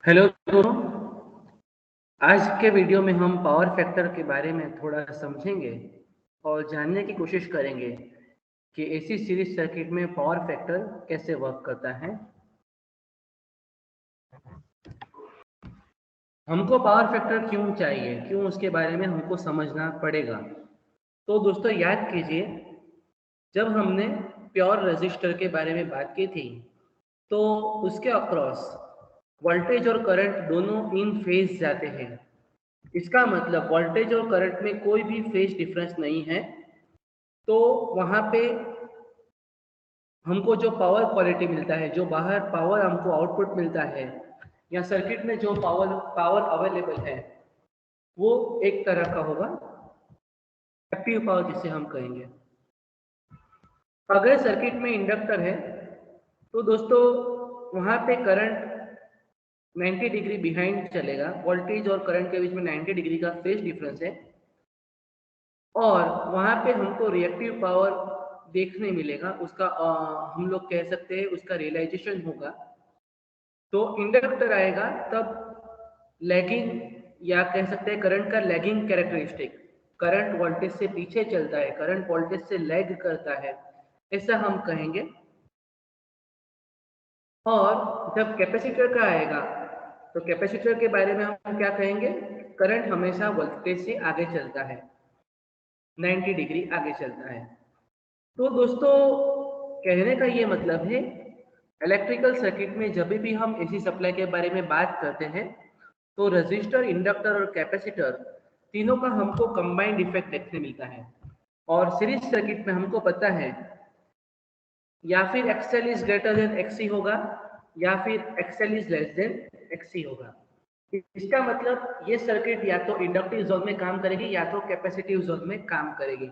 Hello दोस्तों। आज के वीडियो में हम पावर फैक्टर के बारे में थोड़ा समझेंगे और जानने की कोशिश करेंगे कि एसी सीरीज सर्किट में पावर फैक्टर कैसे वर्क करता है। हमको पावर फैक्टर क्यों चाहिए, क्यों उसके बारे में हमको समझना पड़ेगा। तो दोस्तों याद कीजिए, जब हमने प्योर रेजिस्टर के बारे में बात की थी तो उसके अक्रॉस वोल्टेज और करंट दोनों इन फेज जाते हैं। इसका मतलब वोल्टेज और करंट में कोई भी फेज डिफरेंस नहीं है। तो वहाँ पे हमको जो पावर क्वालिटी मिलता है, जो बाहर पावर हमको आउटपुट मिलता है या सर्किट में जो पावर पावर अवेलेबल है, वो एक तरह का होगा एक्टिव पावर जिसे हम कहेंगे। अगर सर्किट में इंडक्टर है तो दोस्तों वहाँ पे करंट 90 डिग्री बिहाइंड चलेगा। वोल्टेज और करंट के बीच में 90 डिग्री का फेज डिफरेंस है और वहाँ पे हमको रिएक्टिव पावर देखने मिलेगा। उसका हम लोग कह सकते हैं उसका रियलाइजेशन होगा। तो इंडक्टर आएगा तब लैगिंग, या कह सकते हैं करंट का लैगिंग कैरेक्टरिस्टिक, करंट वोल्टेज से पीछे चलता है, करंट वोल्टेज से लैग करता है, ऐसा हम कहेंगे। और जब कैपेसिटर का आएगा तो कैपेसिटर के बारे में हम क्या कहेंगे, करंट हमेशा वोल्टेज से आगे चलता है, 90 डिग्री आगे चलता है। तो दोस्तों कहने का ये मतलब है, इलेक्ट्रिकल सर्किट में जब भी हम एसी सप्लाई के बारे में बात करते हैं तो रजिस्टर, इंडक्टर और कैपेसिटर तीनों का हमको कंबाइंड इफेक्ट देखने मिलता है। और सीरीज सर्किट में हमको पता है या फिर XL is greater than XC होगा या फिर XL is less than XC होगा। इसका मतलब ये सर्किट या तो इंडक्टिव जोन में काम करेगी या तो कैपेसिटिव जोन में काम करेगी।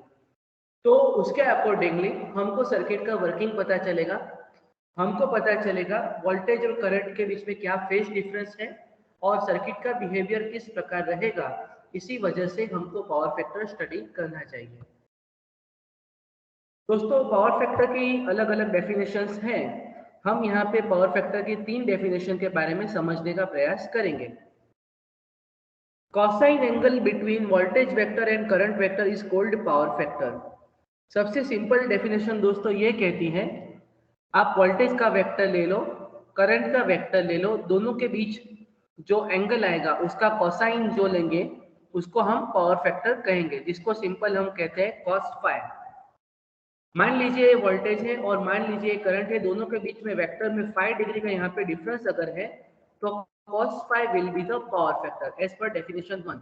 तो उसके अकॉर्डिंगली हमको सर्किट का वर्किंग पता चलेगा, हमको पता चलेगा वोल्टेज और करंट के बीच में क्या फेज डिफरेंस है और सर्किट का बिहेवियर किस प्रकार रहेगा। इसी वजह से हमको पावर फैक्टर स्टडी करना चाहिए। दोस्तों पावर फैक्टर की अलग अलग डेफिनेशंस हैं। हम यहाँ पे पावर फैक्टर की 3 डेफिनेशन के बारे में समझने का प्रयास करेंगे। Cosine angle between voltage vector and current vector is called power factor. सबसे सिंपल डेफिनेशन दोस्तों ये कहती है, आप वोल्टेज का वेक्टर ले लो, करंट का वेक्टर ले लो, दोनों के बीच जो एंगल आएगा उसका कोसाइन जो लेंगे उसको हम पावर फैक्टर कहेंगे, जिसको सिंपल हम कहते हैं कॉस फाई। मान लीजिए वोल्टेज है और मान लीजिए करंट है, दोनों के बीच में वेक्टर में 5 डिग्री का यहाँ पे डिफरेंस अगर है तो cos phi will be the power factor as per definition 1।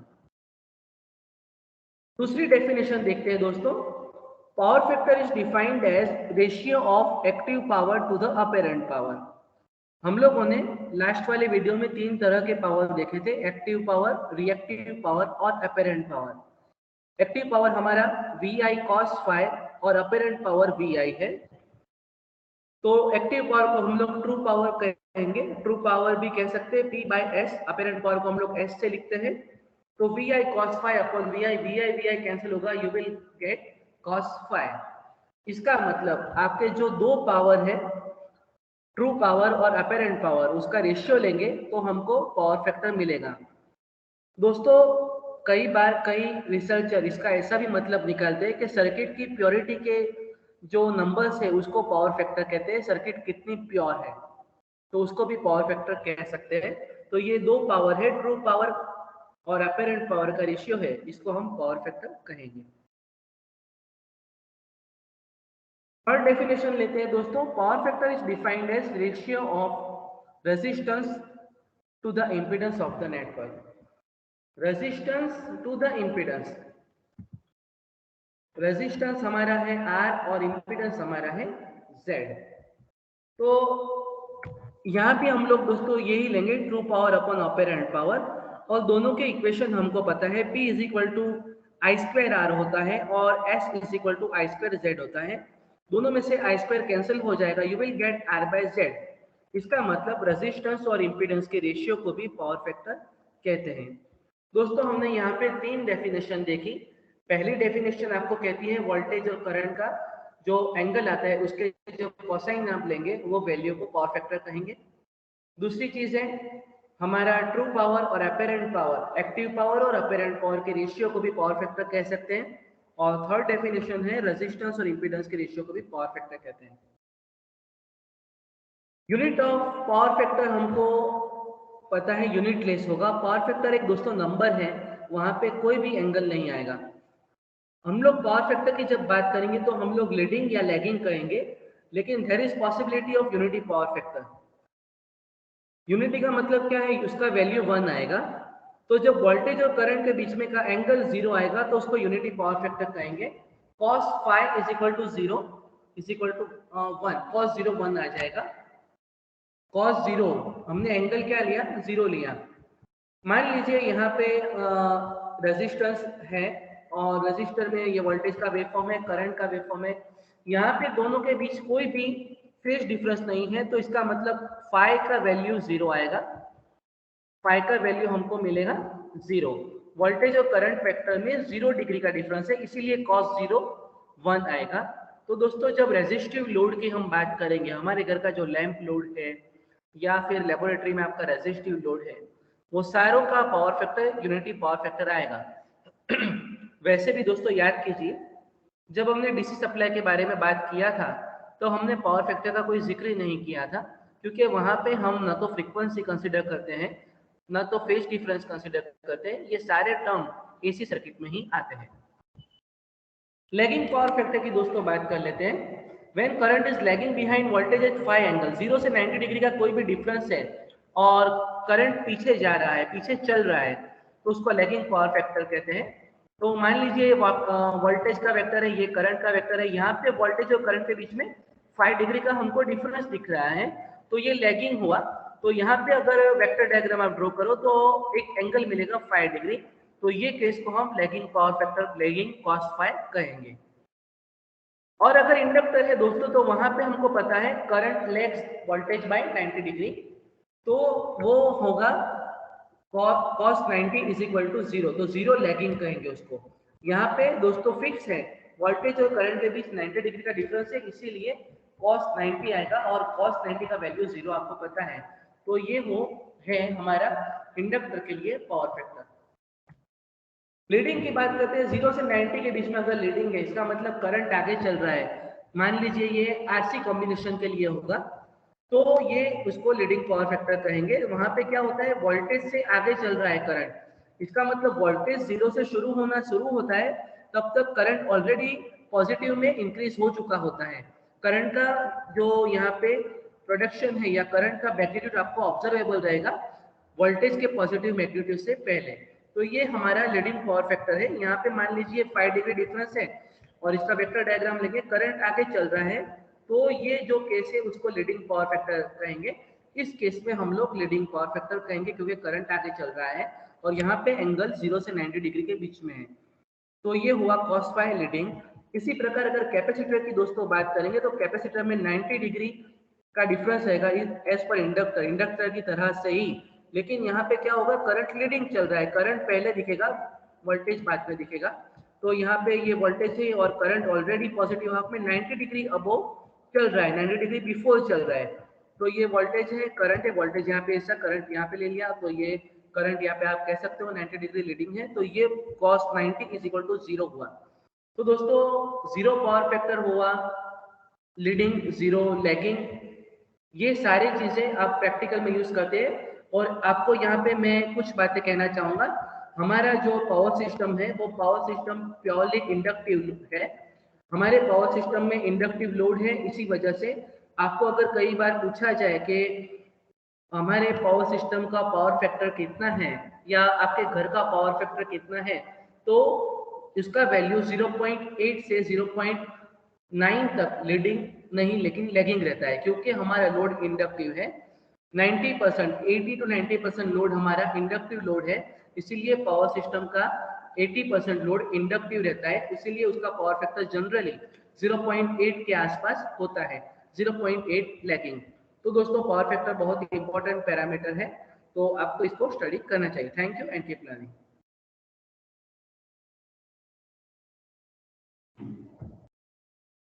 दूसरी डेफिनेशन देखते हैं दोस्तों। Power factor is defined as ratio of active power to the apparent power. हम लोगों ने लास्ट वाले वीडियो में 3 तरह के पावर देखे थे, एक्टिव पावर, रिएक्टिव पावर और अपेरेंट पावर। एक्टिव पावर हमारा वी आई कॉस फाई और अपेरेंट पावर वी आई है। तो एक्टिव पावर को हम लोग ट्रू पावर कहेंगे, ट्रू पावर भी कह सकते हैं, P by S. Apparent power को हम लोग एस से लिखते हैं। तो V I cos phi upon V I cancel होगा, you will get cos phi. इसका मतलब आपके जो दो पावर है, ट्रू पावर और अपेरेंट पावर, उसका रेशियो लेंगे तो हमको पावर फैक्टर मिलेगा। दोस्तों कई बार कई रिसर्चर इसका ऐसा भी मतलब निकालते हैं कि सर्किट की प्योरिटी के जो नंबर्स है उसको पावर फैक्टर कहते हैं, सर्किट कितनी प्योर है तो उसको भी पावर फैक्टर कह सकते हैं। तो ये दो पावर है, ट्रू पावर और अपेरेंट पावर का रेशियो है, इसको हम पावर फैक्टर कहेंगे। थर्ड डेफिनेशन लेते हैं दोस्तों। Power factor is defined as ratio of resistance to the impedance of the network. Resistance to the impedance, resistance हमारा है R और इम्पीडेंस हमारा है Z। तो यहाँ पे हम लोग दोस्तों यही लेंगे, true power upon apparent power. और दोनों के इक्वेशन हमको पता है, P is equal to I square R होता है और S is equal to I square Z होता है। दोनों में से आई स्क्वायर कैंसिल हो जाएगा, you will get R by Z. इसका मतलब रेजिस्टेंस और इम्पीडेंस के रेशियो को भी पावर फैक्टर कहते हैं। दोस्तों हमने यहाँ पे 3 डेफिनेशन देखी। पहली डेफिनेशन आपको कहती है वोल्टेज और करंट का जो एंगल आता है उसके जो कोसाइन आप लेंगे वो वैल्यू को पावर फैक्टर कहेंगे। दूसरी चीज है हमारा ट्रू पावर और अपेरेंट पावर, एक्टिव पावर और अपेरेंट पावर के रेशियो को भी पावर फैक्टर कह सकते हैं। और थर्ड डेफिनेशन है रेजिस्टेंस और इंपीडेंस के रेशियो को भी पावर फैक्टर कहते हैं। यूनिट ऑफ पावर फैक्टर हमको पता है यूनिटलेस होगा। पावर फैक्टर एक दोस्तों नंबर है, वहां पे कोई भी एंगल नहीं आएगा। हम लोग पावर फैक्टर की जब बात करेंगे तो हम लोग लीडिंग या लैगिंग कहेंगे, लेकिन there is possibility of unity power factor. Unity का मतलब क्या है, उसका वैल्यू 1 आएगा। तो जब वोल्टेज और करंट के बीच में का एंगल 0 आएगा तो उसको यूनिटी पावर फैक्टर कहेंगे। cos phi is equal to 0 is equal to 1, cos 0 1 आ जाएगा। cos 0 हमने एंगल क्या लिया, 0 लिया। मान लीजिए यहाँ पे रेजिस्टेंस है और रेजिस्टर में ये वोल्टेज का वेवफॉर्म है, करंट का वेवफॉर्म है। यहाँ पे दोनों के बीच कोई भी फेज डिफरेंस नहीं है, तो इसका मतलब फाई का वैल्यू 0 आएगा। फाई का वैल्यू हमको मिलेगा 0। वोल्टेज और करंट वेक्टर में 0 डिग्री का डिफरेंस है, इसीलिए cos 0 1 आएगा। तो दोस्तों जब रेजिस्टिव लोड की हम बात करेंगे, हमारे घर का जो लैंप लोड है या फिर लेबोरेटरी में आपका रेजिस्टिव लोड है, वो सारों का power factor unity power factor आएगा। वैसे भी दोस्तों याद कीजिए, जब हमने डीसी सप्लाई के बारे में बात किया था तो हमने पावर फैक्टर का कोई जिक्र ही नहीं किया था, क्योंकि वहां पे हम ना तो फ्रीक्वेंसी कंसीडर करते हैं ना तो फेज डिफरेंस कंसीडर करते हैं। ये सारे टर्म एसी सर्किट में ही आते हैं। लैगिंग पावर फैक्टर की दोस्तों बात कर लेते हैं। When current is lagging behind voltage at phi angle, 0 से 90 डिग्री का कोई भी डिफरेंस है और करंट पीछे जा रहा है, पीछे चल रहा है, तो उसको लैगिंग पावर फैक्टर कहते हैं। तो मान लीजिए वोल्टेज का वेक्टर है, ये करंट का वेक्टर है, यहाँ पे वोल्टेज और करंट के बीच में 5 डिग्री का हमको डिफरेंस दिख रहा है, तो ये लैगिंग हुआ। तो यहाँ पे अगर वेक्टर डायग्राम आप ड्रॉ करो तो एक एंगल मिलेगा 5 डिग्री, तो ये केस को हम lagging power factor, lagging cos phi कहेंगे। और अगर इंडक्टर है दोस्तों तो वहां पे हमको पता है current lags voltage by 90 degree, तो वो होगा cos 90 इज इक्वल टू 0, तो 0 लैगिंग कहेंगे उसको। यहाँ पे दोस्तों फिक्स है, वोल्टेज और करंट के बीच 90 डिग्री का डिफरेंस है, इसीलिए cos 90 आएगा और cos 90 का वैल्यू 0 आपको पता है। तो ये वो है हमारा इंडक्टर के लिए पावर फैक्टर। लीडिंग की बात करते हैं, 0 से 90 के बीच में अगर लीडिंग है, इसका मतलब करंट आगे चल रहा है। मान लीजिए ये आरसी कॉम्बिनेशन के लिए होगा, तो ये उसको लीडिंग पावर फैक्टर कहेंगे। वहां पे क्या होता है, वोल्टेज से आगे चल रहा है करंट, इसका मतलब वोल्टेज 0 से शुरू होता है, तब तक करंट ऑलरेडी पॉजिटिव में इंक्रीज हो चुका होता है। करंट का जो यहाँ पे प्रोडक्शन है या करंट का मैग्नीट्यूड आपको ऑब्जर्वेबल रहेगा वोल्टेज के पॉजिटिव मैग्नीट्यूड से पहले। तो ये हमारा लीडिंग पावर फैक्टर है। यहाँ पे मान लीजिए 5 डिग्री डिफरेंस है और इसका वेक्टर डायग्राम लेके करंट आगे चल रहा है, तो ये जो केस है उसको लीडिंग पावर फैक्टर कहेंगे। इस केस में हम लोग लीडिंग पावर फैक्टर कहेंगे क्योंकि करंट आगे चल रहा है और यहाँ पे एंगल 0 से 90 डिग्री के बीच में है। तो ये हुआ cos phi लीडिंग। इसी प्रकार अगर कैपेसिटर की दोस्तों बात करेंगे तो कैपेसिटर में 90 डिग्री का डिफरेंस रहेगा एज पर इंडक्टर की तरह से ही, लेकिन यहाँ पे क्या होगा, करंट लीडिंग चल रहा है, करंट पहले दिखेगा, वोल्टेज बाद में दिखेगा। तो यहाँ पे ये वोल्टेज है और करंट ऑलरेडी पॉजिटिव हाफ में 90 डिग्री अबोव चल रहा है, 90 डिग्री बिफोर चल रहा है। तो ये वोल्टेज है, करंट है, वोल्टेज यहाँ पे ऐसा करंट यहाँ पे ले लिया, तो ये करंट यहाँ पे आप कह सकते हो 90 डिग्री लीडिंग है, तो ये cos 90 इज इक्वल टू 0 हुआ। तो दोस्तों 0 पावर फैक्टर हुआ, लीडिंग 0 लैगिंग, ये सारी चीजें आप प्रैक्टिकल में यूज करते हैं। और आपको यहाँ पे मैं कुछ बातें कहना चाहूंगा। हमारा जो पावर सिस्टम है वो पावर सिस्टम प्योरली इंडक्टिव है। हमारे पावर सिस्टम में इंडक्टिव लोड है, इसी वजह से आपको अगर कई बार पूछा जाए कि हमारे पावर सिस्टम का पावर फैक्टर कितना है या आपके घर का पावर फैक्टर कितना है, तो इसका वैल्यू 0.8 से 0.9 तक लीडिंग नहीं लेकिन लैगिंग रहता है, क्योंकि हमारा लोड इंडक्टिव है। 90% 80 to 90% लोड हमारा इंडक्टिव लोड है, इसीलिए पावर सिस्टम का 80% लोड इंडक्टिव रहता है, इसीलिए उसका पावर फैक्टर जनरली 0.8 के आसपास होता है, 0.8 लैगिंग। तो दोस्तों पावर फैक्टर बहुत ही इंपॉर्टेंट पैरामीटर है, तो आपको इसको स्टडी करना चाहिए। Thank you and keep learning.